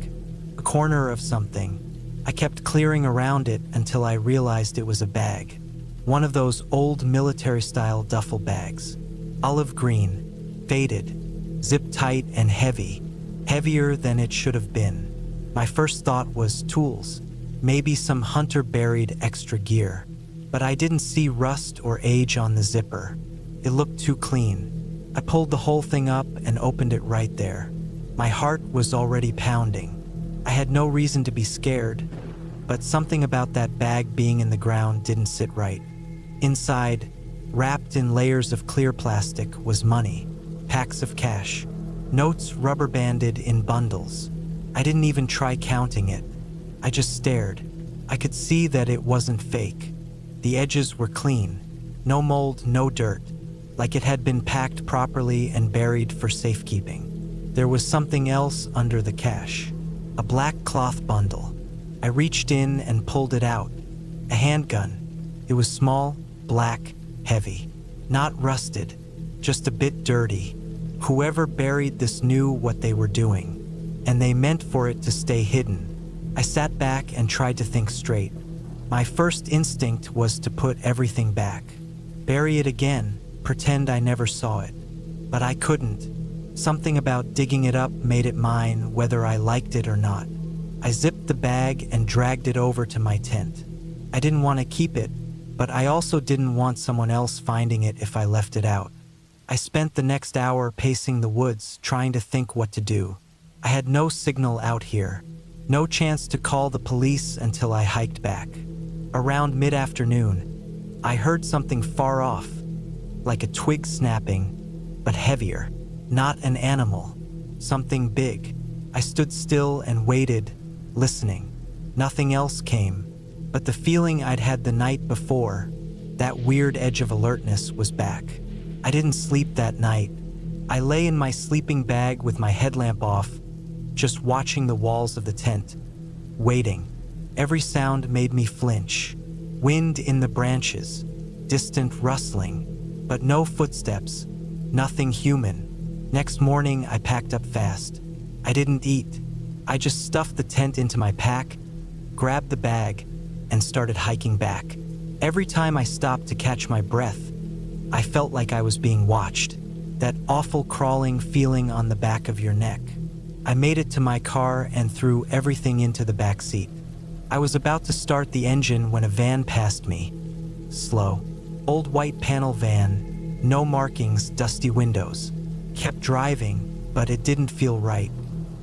A corner of something. I kept clearing around it until I realized it was a bag. One of those old military-style duffel bags. Olive green, faded, zip-tight and heavy. Heavier than it should have been. My first thought was tools. Maybe some hunter buried extra gear. But I didn't see rust or age on the zipper. It looked too clean. I pulled the whole thing up and opened it right there. My heart was already pounding. I had no reason to be scared, but something about that bag being in the ground didn't sit right. Inside, wrapped in layers of clear plastic, was money, packs of cash, notes rubber banded in bundles. I didn't even try counting it. I just stared. I could see that it wasn't fake. The edges were clean, no mold, no dirt, like it had been packed properly and buried for safekeeping. There was something else under the cash. a black cloth bundle. I reached in and pulled it out. A handgun. It was small, black, heavy. Not rusted, just a bit dirty. Whoever buried this knew what they were doing, and they meant for it to stay hidden. I sat back and tried to think straight. My first instinct was to put everything back. Bury it again, pretend I never saw it. But I couldn't. Something about digging it up made it mine, whether I liked it or not. I zipped the bag and dragged it over to my tent. I didn't want to keep it, but I also didn't want someone else finding it if I left it out. I spent the next hour pacing the woods, trying to think what to do. I had no signal out here, no chance to call the police until I hiked back. Around mid-afternoon, I heard something far off, like a twig snapping, but heavier. Not an animal, something big. I stood still and waited, listening. Nothing else came, but the feeling I'd had the night before, that weird edge of alertness, was back. I didn't sleep that night. I lay in my sleeping bag with my headlamp off, just watching the walls of the tent, waiting. Every sound made me flinch. Wind in the branches, distant rustling, but no footsteps, nothing human. Next morning, I packed up fast. I didn't eat. I just stuffed the tent into my pack, grabbed the bag, and started hiking back. Every time I stopped to catch my breath, I felt like I was being watched. That awful crawling feeling on the back of your neck. I made it to my car and threw everything into the back seat. I was about to start the engine when a van passed me. Slow. Old white panel van, no markings, dusty windows. Kept driving, but it didn't feel right.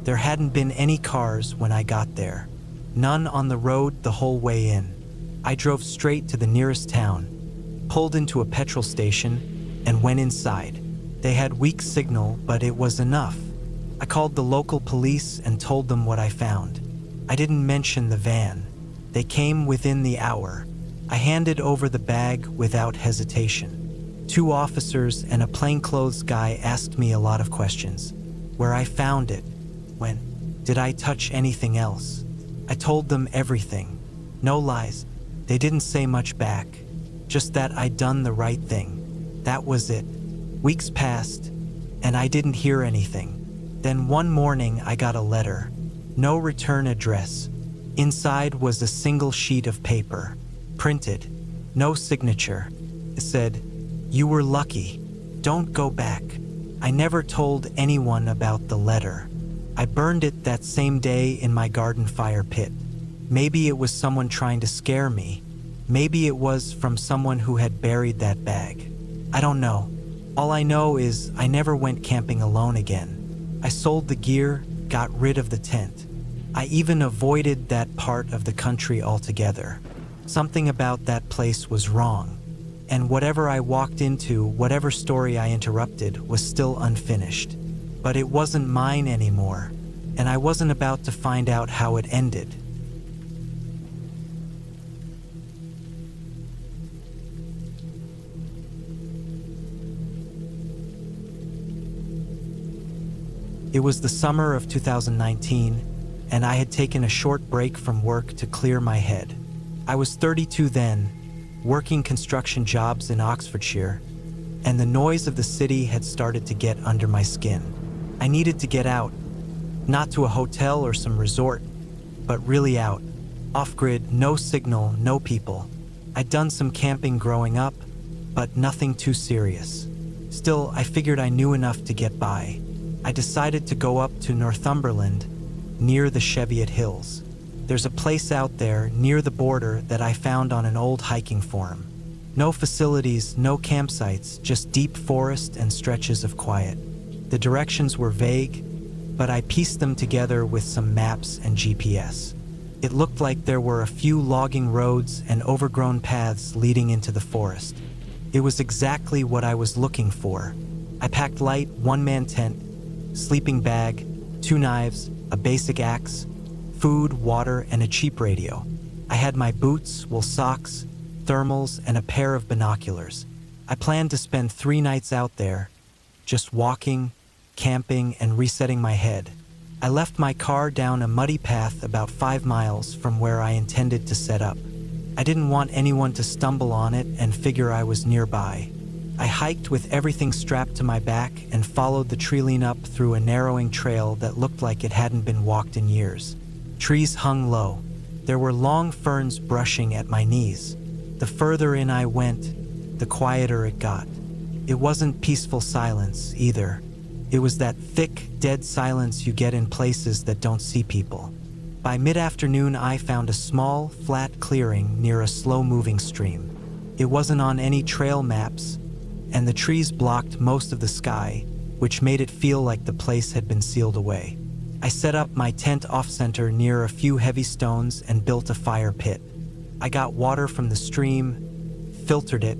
There hadn't been any cars when I got there. None on the road the whole way in. I drove straight to the nearest town, pulled into a petrol station, and went inside. They had weak signal, but it was enough. I called the local police and told them what I found. I didn't mention the van. They came within the hour. I handed over the bag without hesitation. 2 officers and a plainclothes guy asked me a lot of questions. Where I found it. When. Did I touch anything else? I told them everything. No lies. They didn't say much back. Just that I'd done the right thing. That was it. Weeks passed, and I didn't hear anything. Then one morning I got a letter. No return address. Inside was a single sheet of paper. Printed. No signature. It said, "You were lucky. Don't go back." I never told anyone about the letter. I burned it that same day in my garden fire pit. Maybe it was someone trying to scare me. Maybe it was from someone who had buried that bag. I don't know. All I know is I never went camping alone again. I sold the gear, got rid of the tent. I even avoided that part of the country altogether. Something about that place was wrong. And whatever I walked into, whatever story I interrupted, was still unfinished. But it wasn't mine anymore, and I wasn't about to find out how it ended. It was the summer of 2019, and I had taken a short break from work to clear my head. I was 32 then, working construction jobs in Oxfordshire, and the noise of the city had started to get under my skin. I needed to get out, not to a hotel or some resort, but really out. Off-grid, no signal, no people. I'd done some camping growing up, but nothing too serious. Still, I figured I knew enough to get by. I decided to go up to Northumberland, near the Cheviot Hills. There's a place out there near the border that I found on an old hiking forum. No facilities, no campsites, just deep forest and stretches of quiet. The directions were vague, but I pieced them together with some maps and GPS. It looked like there were a few logging roads and overgrown paths leading into the forest. It was exactly what I was looking for. I packed light, one-man tent, sleeping bag, 2 knives, a basic axe, food, water, and a cheap radio. I had my boots, wool socks, thermals, and a pair of binoculars. I planned to spend 3 nights out there, just walking, camping, and resetting my head. I left my car down a muddy path about 5 miles from where I intended to set up. I didn't want anyone to stumble on it and figure I was nearby. I hiked with everything strapped to my back and followed the tree line up through a narrowing trail that looked like it hadn't been walked in years. Trees hung low. There were long ferns brushing at my knees. The further in I went, the quieter it got. It wasn't peaceful silence either. It was that thick, dead silence you get in places that don't see people. By mid-afternoon, I found a small, flat clearing near a slow-moving stream. It wasn't on any trail maps, and the trees blocked most of the sky, which made it feel like the place had been sealed away. I set up my tent off-center near a few heavy stones and built a fire pit. I got water from the stream, filtered it,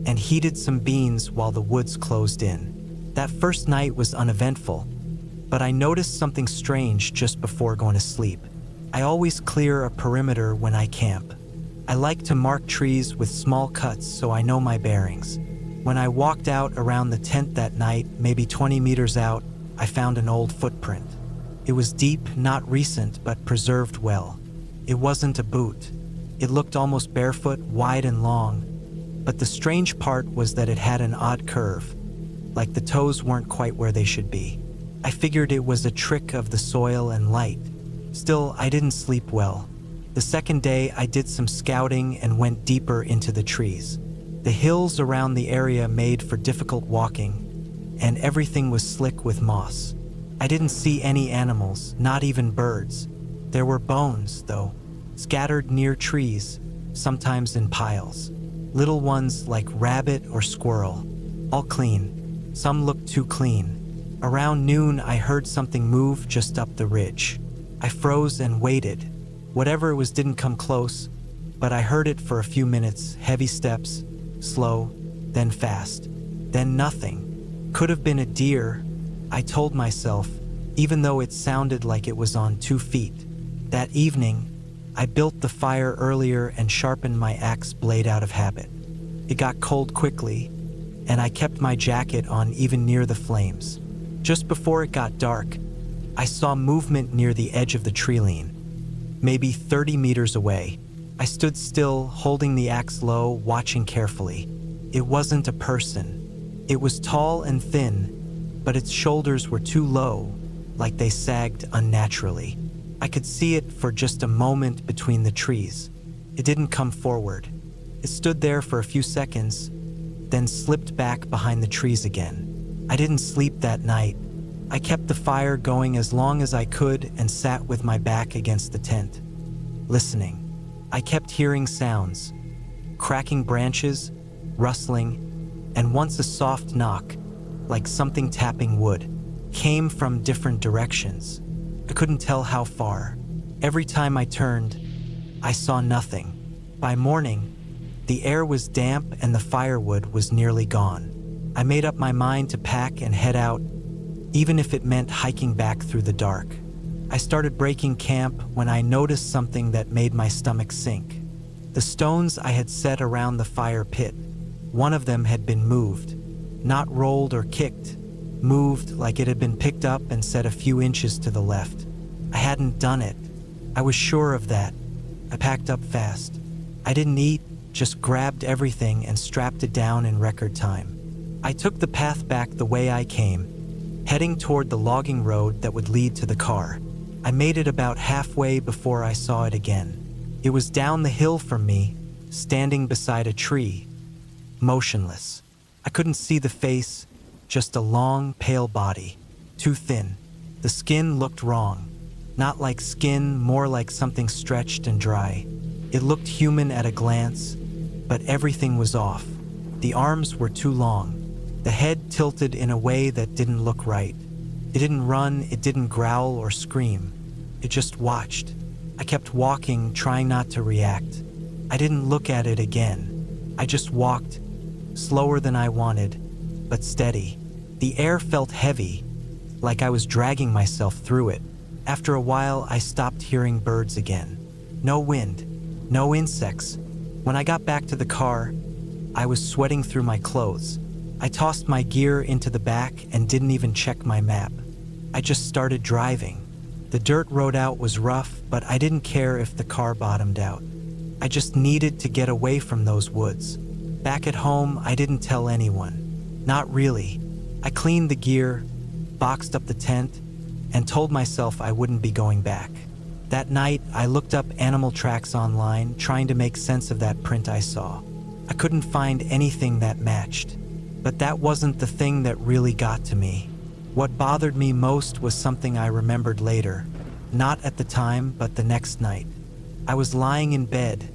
and heated some beans while the woods closed in. That first night was uneventful, but I noticed something strange just before going to sleep. I always clear a perimeter when I camp. I like to mark trees with small cuts so I know my bearings. When I walked out around the tent that night, maybe 20 meters out, I found an old footprint. It was deep, not recent, but preserved well. It wasn't a boot. It looked almost barefoot, wide and long, but the strange part was that it had an odd curve, like the toes weren't quite where they should be. I figured it was a trick of the soil and light. Still, I didn't sleep well. The second day, I did some scouting and went deeper into the trees. The hills around the area made for difficult walking, and everything was slick with moss. I didn't see any animals, not even birds. There were bones, though, scattered near trees, sometimes in piles. Little ones like rabbit or squirrel, all clean. Some looked too clean. Around noon, I heard something move just up the ridge. I froze and waited. Whatever it was didn't come close, but I heard it for a few minutes, heavy steps, slow, then fast, then nothing. Could have been a deer, I told myself, even though it sounded like it was on 2 feet. That evening, I built the fire earlier and sharpened my axe blade out of habit. It got cold quickly, and I kept my jacket on even near the flames. Just before it got dark, I saw movement near the edge of the tree line, maybe 30 meters away. I stood still, holding the axe low, watching carefully. It wasn't a person. It was tall and thin, but its shoulders were too low, like they sagged unnaturally. I could see it for just a moment between the trees. It didn't come forward. It stood there for a few seconds, then slipped back behind the trees again. I didn't sleep that night. I kept the fire going as long as I could and sat with my back against the tent, listening. I kept hearing sounds, cracking branches, rustling, and once a soft knock, like something tapping wood, came from different directions. I couldn't tell how far. Every time I turned, I saw nothing. By morning, the air was damp and the firewood was nearly gone. I made up my mind to pack and head out, even if it meant hiking back through the dark. I started breaking camp when I noticed something that made my stomach sink. The stones I had set around the fire pit, one of them had been moved, not rolled or kicked, moved like it had been picked up and set a few inches to the left. I hadn't done it. I was sure of that. I packed up fast. I didn't eat, just grabbed everything and strapped it down in record time. I took the path back the way I came, heading toward the logging road that would lead to the car. I made it about halfway before I saw it again. It was down the hill from me, standing beside a tree, motionless. I couldn't see the face, just a long, pale body, too thin. The skin looked wrong. Not like skin, more like something stretched and dry. It looked human at a glance, but everything was off. The arms were too long. The head tilted in a way that didn't look right. It didn't run, it didn't growl or scream. It just watched. I kept walking, trying not to react. I didn't look at it again. I just walked, slower than I wanted, but steady. The air felt heavy, like I was dragging myself through it. After a while, I stopped hearing birds again. No wind, no insects. When I got back to the car, I was sweating through my clothes. I tossed my gear into the back and didn't even check my map. I just started driving. The dirt road out was rough, but I didn't care if the car bottomed out. I just needed to get away from those woods. Back at home, I didn't tell anyone. Not really. I cleaned the gear, boxed up the tent, and told myself I wouldn't be going back. That night, I looked up animal tracks online, trying to make sense of that print I saw. I couldn't find anything that matched. But that wasn't the thing that really got to me. What bothered me most was something I remembered later. Not at the time, but the next night. I was lying in bed,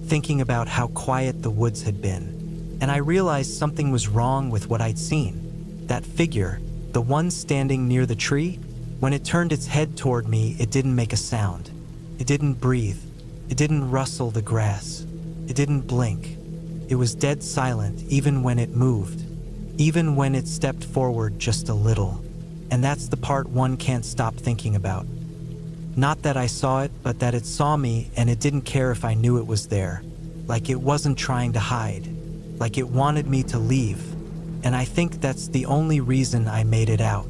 thinking about how quiet the woods had been, and I realized something was wrong with what I'd seen. That figure, the one standing near the tree, when it turned its head toward me, it didn't make a sound. It didn't breathe. It didn't rustle the grass. It didn't blink. It was dead silent even when it moved, even when it stepped forward just a little. And that's the part one can't stop thinking about. Not that I saw it, but that it saw me and it didn't care if I knew it was there. Like it wasn't trying to hide. Like it wanted me to leave. And I think that's the only reason I made it out.